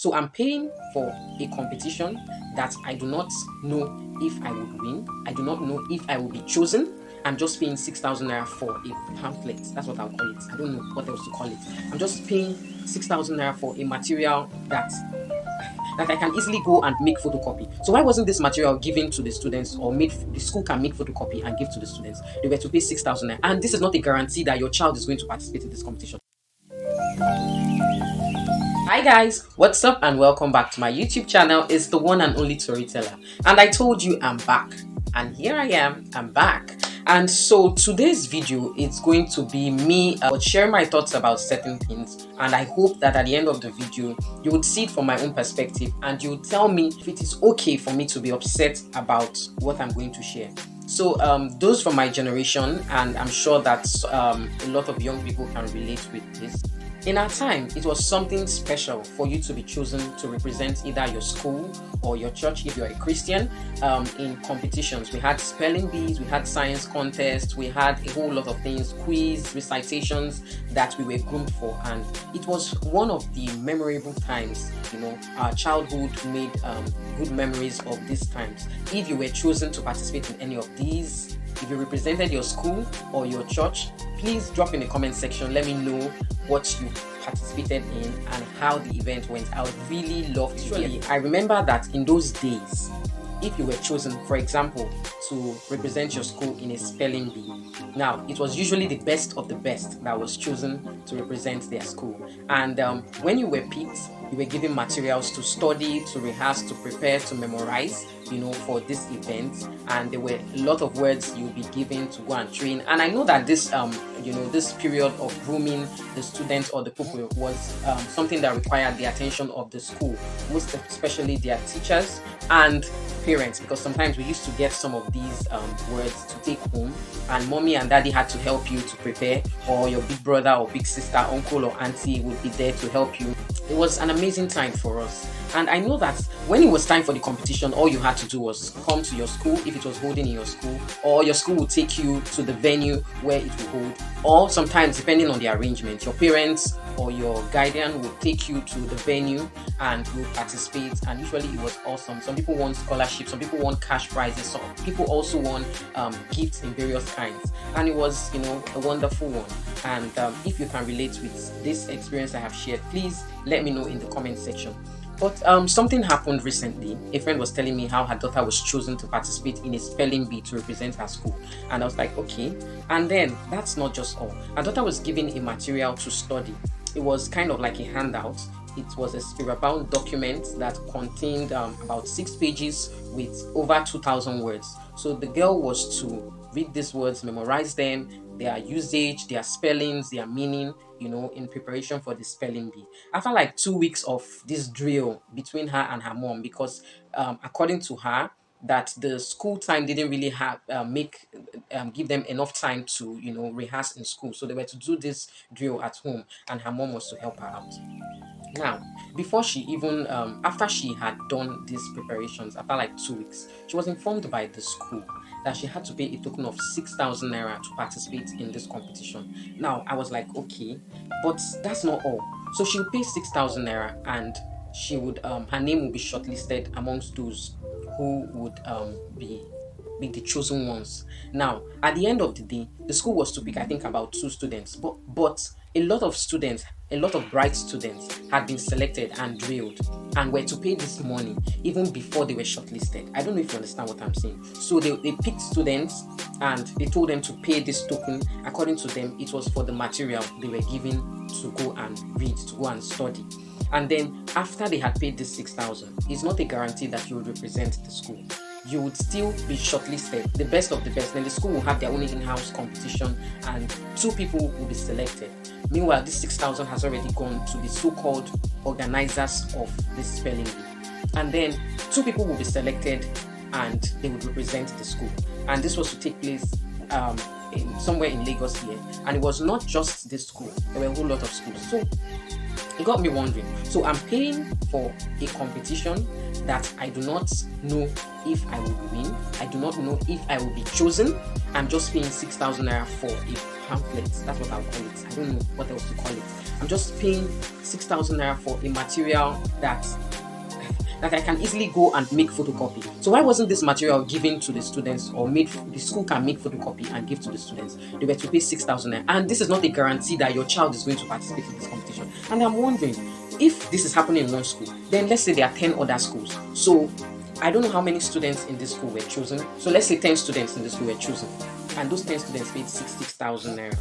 So I'm paying for a competition that I do not know if I would win. I do not know if I will be chosen. I'm just paying 6,000 naira for a pamphlet. That's what I'll call it. I don't know what else to call it. I'm just paying 6,000 naira for a material that I can easily go and make photocopy. So why wasn't this material given to the students, or made, the school can make photocopy and give to the students? They were to pay 6,000 naira, and this is not a guarantee that your child is going to participate in this competition. Hi guys, what's up and welcome back to my YouTube channel. It's the one and only storyteller, and I told you I'm back, and here I am, I'm back. And so today's video is going to be me sharing my thoughts about certain things, and I hope that at the end of the video you would see it from my own perspective and you would tell me if it is okay for me to be upset about what I'm going to share. So those from my generation, and I'm sure that a lot of young people can relate with this. In our time, it was something special for you to be chosen to represent either your school or your church if you're a Christian in competitions. We had spelling bees, we had science contests, we had a whole lot of things, quiz, recitations that we were groomed for, and it was one of the memorable times. Our childhood made good memories of these times. If you were chosen to participate in any of these, if you represented your school or your church, please drop in the comment section. Let me know what you participated in and how the event went. I would really love to hear. I remember that in those days, if you were chosen, for example, to represent your school in a spelling bee, now it was usually the best of the best that was chosen to represent their school. And when you were picked, you were given materials to study, to rehearse, to prepare, to memorize, for this event. And there were a lot of words you'll be given to go and train. And I know that this this period of grooming the students or the pupil was something that required the attention of the school, most especially their teachers and parents, because sometimes we used to get some of these words to take home, and mommy and daddy had to help you to prepare, or your big brother or big sister, uncle or auntie would be there to help you. It was an amazing time for us. And I know that when it was time for the competition, all you had to do was come to your school if it was holding in your school, or your school would take you to the venue where it will hold, or sometimes, depending on the arrangement, your parents or your guardian would take you to the venue and you would participate. And usually it was awesome. Some people won scholarships, some people won cash prizes, some people also won gifts in various kinds, and it was a wonderful one. And if you can relate with this experience I have shared, please let me know in the comment section. But something happened recently. A friend was telling me how her daughter was chosen to participate in a spelling bee to represent her school. And I was like, okay. And then that's not just all. Her daughter was given a material to study. It was kind of like a handout. It was a spiral-bound document that contained about 6 pages with over 2,000 words. So the girl was to read these words, memorize them, their usage, their spellings, their meaning, in preparation for the spelling bee. After like 2 weeks of this drill between her and her mom, because according to her, that the school time didn't really have give them enough time to rehearse in school, so they were to do this drill at home, and her mom was to help her out. Now, before she even after she had done these preparations, after like 2 weeks, she was informed by the school that she had to pay a token of 6,000 naira to participate in this competition. Now, I was like, okay, but that's not all. So she would pay 6,000 naira, and she would her name would be shortlisted amongst those who would be the chosen ones. Now, at the end of the day, the school was to pick, I think, about 2 students, but a lot of students, a lot of bright students had been selected and drilled and were to pay this money even before they were shortlisted. I don't know if you understand what I'm saying. So they picked students and they told them to pay this token. According to them, it was for the material they were given to go and read, to go and study. And then after they had paid this 6,000, it's not a guarantee that you would represent the school. You would still be shortlisted, the best of the best. Then the school will have their own in-house competition, and 2 people will be selected. Meanwhile, this 6,000 has already gone to the so-called organizers of this spelling bee. And then 2 people will be selected, and they would represent the school. And this was to take place somewhere in Lagos here. And it was not just this school. There were a whole lot of schools. So it got me wondering. So I'm paying for a competition that I do not know if I will win. I do not know if I will be chosen. I'm just paying 6,000 naira for a pamphlet. That's what I'll call it. I don't know what else to call it. I'm just paying 6,000 naira for a material that I can easily go and make photocopy. So why wasn't this material given to the students, or made, the school can make photocopy and give to the students? They were to pay 6,000 naira, and this is not a guarantee that your child is going to participate in this competition. And I'm wondering, if this is happening in one school, then let's say there are 10 other schools. So I don't know how many students in this school were chosen. So let's say 10 students in this school were chosen, and those 10 students paid 60,000 naira.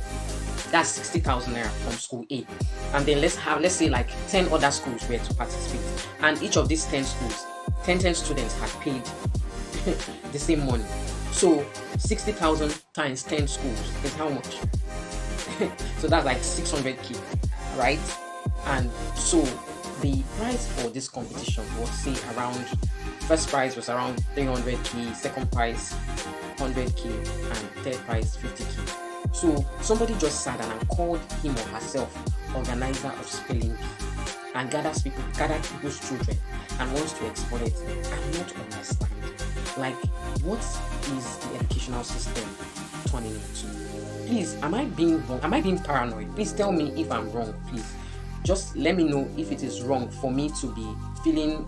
That's 60,000 naira from school A. And then let's say like 10 other schools were to participate. And each of these 10 schools, 10 students had paid the same money. So 60,000 times 10 schools is how much? So that's like 600k, right? And so the price for this competition was, say, around, first prize was around 300k, second prize 100k, and third prize 50k. So somebody just sat down and called him or herself organizer of spelling bee, and gathered people's children and wants to exploit them. I'm not understand. Like, what is the educational system turning into? Please, am I being wrong? Am I being paranoid? Please tell me if I'm wrong, please. Just let me know if it is wrong for me to be feeling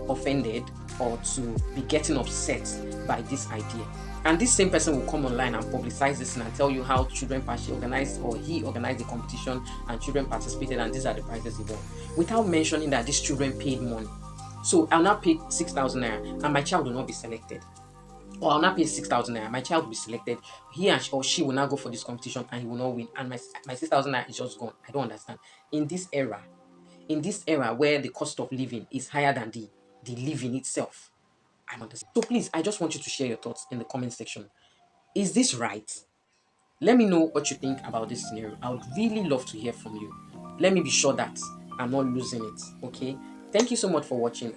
offended, or to be getting upset by this idea. And this same person will come online and publicize this and tell you how children organized, or he organized the competition and children participated, and these are the prizes he won, without mentioning that these children paid money. So I'll not pay 6,000 naira and my child will not be selected. Or I'll not pay 6,000 naira, my child will be selected. He or she will not go for this competition and he will not win. And my 6,000 naira is just gone. I don't understand. In this era where the cost of living is higher than the living itself, I'm understand. So please, I just want you to share your thoughts in the comment section. Is this right? Let me know what you think about this scenario. I would really love to hear from you. Let me be sure that I'm not losing it. Okay? Thank you so much for watching.